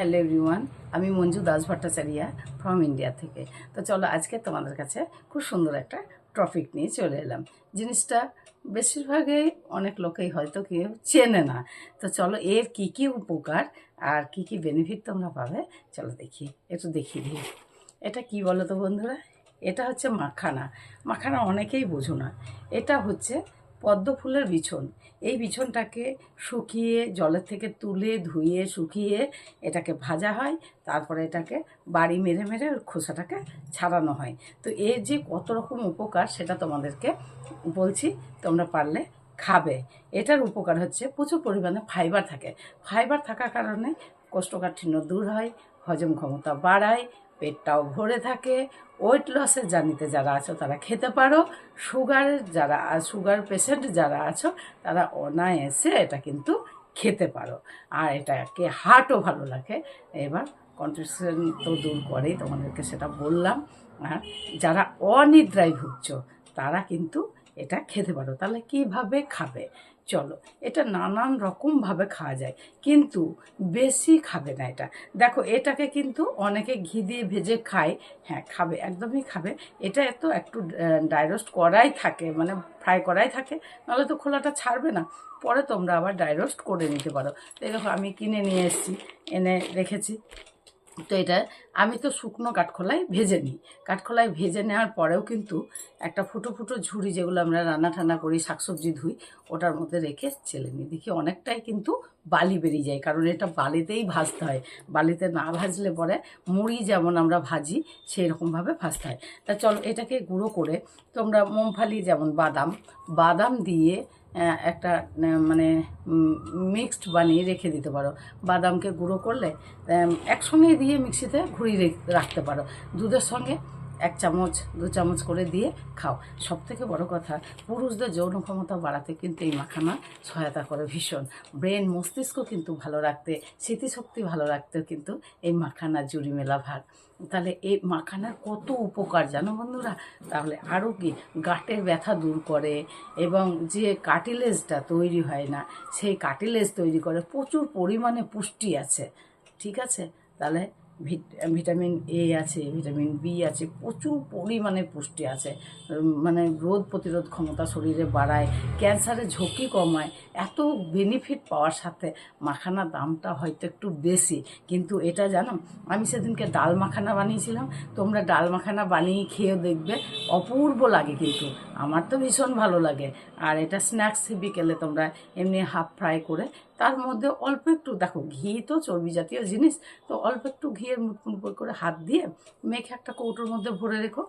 Hello everyone, আমি Manju Das Bhattacharya from India থেকে। তো চলো আজকে তোমাদের কাছে খুব সুন্দর একটা টপিক নিয়ে চলে এলাম। জিনিসটা বেশিরভাগই অনেক লোকেই হয়তো কেউ চেনে না। তো চলো এর কি কি উপকার আর কি কি বেনিফিট তোমরা পাবে চলো দেখি, একটু দেখিয়ে দিই। এটা কি বলো তো বন্ধুরা, এটা হচ্ছে মাখানা। মাখানা অনেকেই বোঝো না। এটা হচ্ছে পদ্ম ফুলের বিছন। এই বিছনটাকে শুকিয়ে জলের থেকে তুলে ধুয়ে শুকিয়ে এটাকে ভাজা হয়, তারপরে এটাকে বাড়ি মেরে মেরে ওর খোসাটাকে ছাড়ানো হয়। তো এর যে কত রকম উপকার সেটা তোমাদেরকে বলছি, তোমরা পারলে খাবে। এটার উপকার হচ্ছে প্রচুর পরিমাণে ফাইবার থাকে। ফাইবার থাকার কারণে কোষ্ঠকাঠিন্য দূর হয়, হজম ক্ষমতা বাড়ায়, পেটটাও ভরে থাকে। ওয়েট লসের জার্নিতে যারা আছো তারা খেতে পারো। সুগার পেশেন্ট যারা আছো তারা অনায়াসে এটা কিন্তু খেতে পারো। আর এটাকে হার্টও ভালো লাগে। এবার কনস্টিপেশন তো দূর করেই, তোমাদেরকে সেটা বললাম। আর যারা অনিদ্রায় ভুগছো তারা কিন্তু এটা খেতে পারো। তাহলে কিভাবে খাবে চলো, এটা নানান রকমভাবে খাওয়া যায়, কিন্তু বেশি খাবে না এটা। দেখো এটাকে কিন্তু অনেকে ঘি দিয়ে ভেজে খায়, হ্যাঁ খাবে, একদমই খাবে। এটা তো একটু ড্রাই রোস্ট করাই থাকে, মানে ফ্রাই করাই থাকে, নাহলে তো খোলাটা ছাড়বে না। পরে তোমরা আবার ড্রাই রোস্ট করে নিতে পারো। তো দেখো আমি কিনে নিয়ে এসেছি, এনে রেখেছি। তো এটা আমি তো শুকনো কাঠখোলায় ভেজে নিই। কাঠখোলায় ভেজে নেওয়ার পরেও কিন্তু একটা ফুটো ফুটো ঝুড়ি, যেগুলো আমরা রান্না ঠান্না করি, শাকসবজি ধুই, ওটার মধ্যে রেখে চেলে নিই। দেখি অনেকটাই কিন্তু বালি বেরিয়ে যায়, কারণ এটা বালিতেই ভাজতে হয়। বালিতে না ভাজলে পরে মুড়ি যেমন আমরা ভাজি সেই রকমভাবে ভাজতে হয়। তা চলো এটাকে গুঁড়ো করে তোমরা মুংফলি যেমন বাদাম দিয়ে একটা মানে মিক্সড বানিয়ে রেখে দিতে পারো। বাদামকে গুঁড়ো করলে একসঙ্গে দিয়ে মিক্সিতে ঘুরিয়ে রাখতে পারো। দুধের সঙ্গে 1 চামচ 2 চামচ করে দিয়ে খাও। সবথেকে বড় কথা, পুরুষদের যৌন ক্ষমতা বাড়াতে কিন্তু এই মাখানা সহায়তা করে ভীষণ। ব্রেন মস্তিষ্ক কিন্তু ভালো রাখতে, স্মৃতিশক্তি ভালো রাখতেও কিন্তু এই মাখানা জুড়ি মেলা ভার। তাহলে এই মাখানার কত উপকার জানো বন্ধুরা। তাহলে আরও কি, গাঁটের ব্যথা দূর করে, এবং যে কার্টিলেজটা তৈরি হয় না সেই কার্টিলেজ তৈরি করে। প্রচুর পরিমাণে পুষ্টি আছে, ঠিক আছে। তাহলে ভিটামিন এ আছে, ভিটামিন বি আছে, প্রচুর পরিমাণে পুষ্টি আছে। মানে রোগ প্রতিরোধ ক্ষমতা শরীরে বাড়ায়, ক্যান্সারের ঝুঁকি কমায়। এত বেনিফিট পাওয়ার সাথে মাখানার দামটা হয়তো একটু বেশি, কিন্তু এটা জানো, আমি সেদিনকে ডাল মাখানা বানিয়েছিলাম। তোমরা ডাল মাখানা বানিয়ে খেয়েও দেখবে, অপূর্ব লাগে কিন্তু। আমার তো ভীষণ ভালো লাগে। আর এটা স্ন্যাক্স বিকেলে তোমরা এমনি হাফ ফ্রাই করে তার মধ্যে অল্প একটু, দেখো ঘি তো চর্বি জাতীয় জিনিস, তো অল্প একটু ঘিয়ের মুখ করে হাত দিয়ে মেখে একটা কৌটোর মধ্যে ভরে রেখো।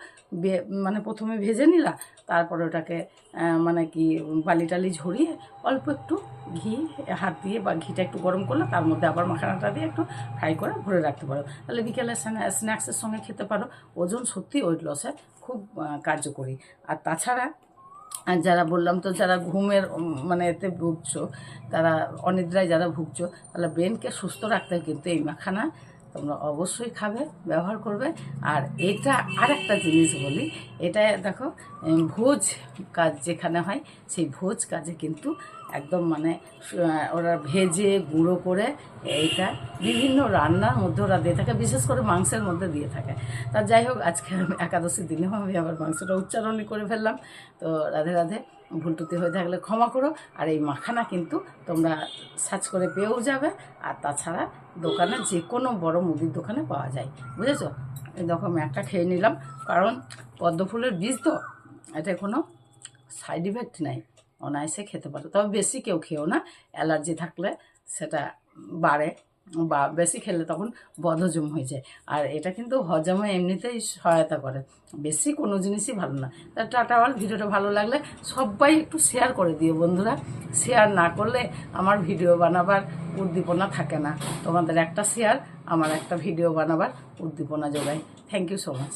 মানে প্রথমে ভেজে নিলা, তারপরে ওটাকে মানে কি বালি টালি ঝরিয়ে অল্প একটু ঘি হাত দিয়ে বা ঘিটা একটু গরম করলে তার মধ্যে আবার মাখানাটা দিয়ে একটু ফ্রাই করে ভরে রাখতে পারো। তাহলে বিকেলে স্ন্যাক্সের সঙ্গে খেতে পারো। ওজন সত্যি ওয়েট লসে খুব কার্যকরী। আর তাছাড়া আর যারা বললাম তো, যারা ঘুমের মানে এতে ভুগছো, তারা অনিদ্রায় যারা ভুগছো, তাহলে ব্রেনকে সুস্থ রাখতে কিন্তু এই মাখানা তোমরা অবশ্যই খাবে, ব্যবহার করবে। আর এটা আরেকটা জিনিস বলি, এটা দেখো ভোজ কাজ যেখানে হয় সেই ভোজ কাজে কিন্তু একদম মানে ওরা ভেজে গুঁড়ো করে এইটা বিভিন্ন রান্নার মধ্যে ওরা দিয়ে থাকে, বিশেষ করে মাংসের মধ্যে দিয়ে থাকে। তা যাই হোক, আজকে আমি একাদশীর দিনেও আমি আবার মাংসটা উচ্চারণই করে ফেললাম। তো রাধে রাধে, ভুল ত্রুটি হয়ে থাকলে ক্ষমা করো। আর এই মাখানা কিন্তু তোমরা সার্চ করে পেয়েও যাবে। আর তাছাড়া দোকানে যে কোনো বড় মুদির দোকানে পাওয়া যায়, বুঝেছো। এই দেখো আমি একটা খেয়ে নিলাম, কারণ পদ্ম ফুলের বীজ তো, এটা কোনো সাইড ইফেক্ট নাই, অনায়াসে খেতে পারো। তবে বেশি কেউ খেও না, অ্যালার্জি থাকলে সেটা বাড়ে, বা বেশি খেলে তখন বদহজম হয়ে যায়। আর এটা কিন্তু হজমে এমনিতেই সহায়তা করে, বেশি কোনো জিনিসই ভালো না। তা টাটা অল। ভিডিওটা ভালো লাগলে সবাই একটু শেয়ার করে দিও বন্ধুরা। শেয়ার না করলে আমার ভিডিও বানাবার উদ্দীপনা থাকে না। তোমাদের একটা শেয়ার আমার একটা ভিডিও বানাবার উদ্দীপনা যোগায়। Thank you so much.